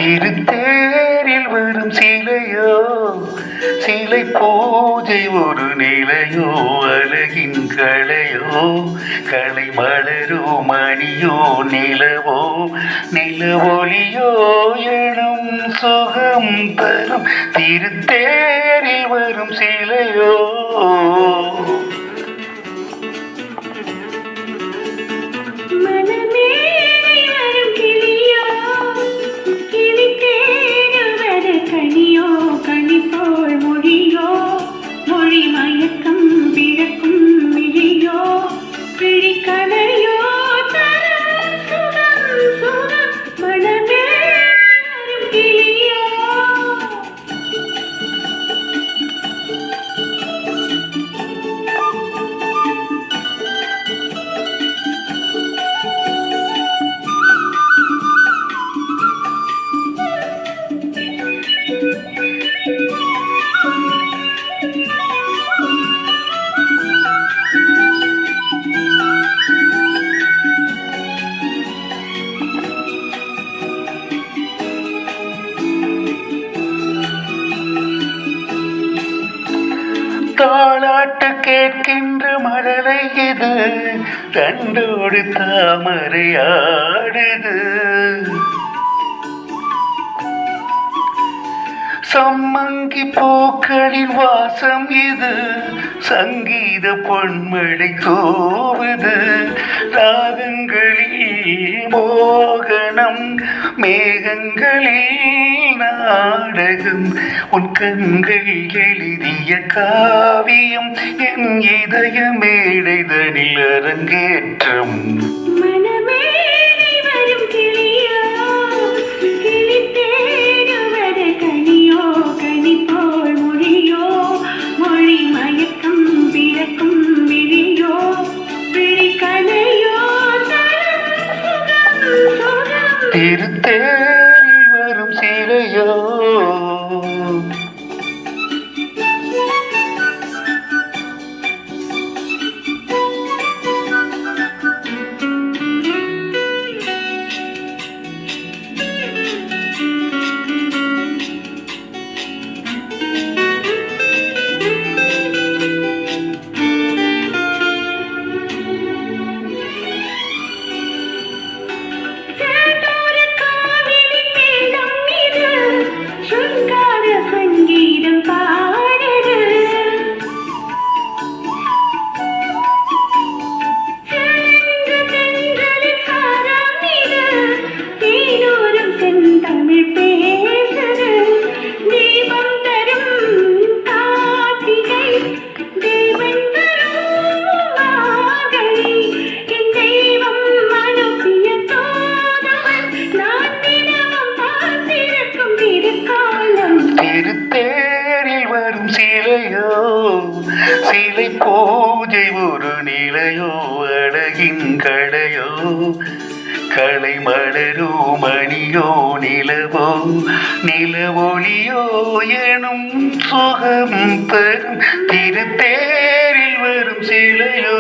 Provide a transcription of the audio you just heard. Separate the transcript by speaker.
Speaker 1: திருத்தேரில் வரும் சிலையோ, சிலை பூஜை ஒரு நிலையோ, அழகின் கலையோ, கலை மலரோ, மணியோ, நிலவோ, நிலவொளியோ எனும் சுகம் தரும் திருத்தேரில் வரும் சிலையோ. தாளாட்டு கேட்கின்ற மழலை இது, தண்டோடு தாமரை ஆடுது. சம்மங்கி பூக்களின் வாசம் இது, சங்கீத பொன்மழை தூவுது. ராகங்களில் மோகனம், மேகங்களில் நாடகம், உன் கண்கள் எழுதிய காவியம், என் இதய மேடைதனில் அரங்கேற்றம். திருத்தேரில் வரும் சிலையோ. திருத்தேரில் வரும் சிலையோ, சிலை பூஜை ஒரு நிலையோ, அழகின் கலையோ, கலை மலரோ, மணியோ, நிலவோ, நிலவொளியோ எனும் சுகம் தரும் திருத்தேரில் வரும் சிலையோ.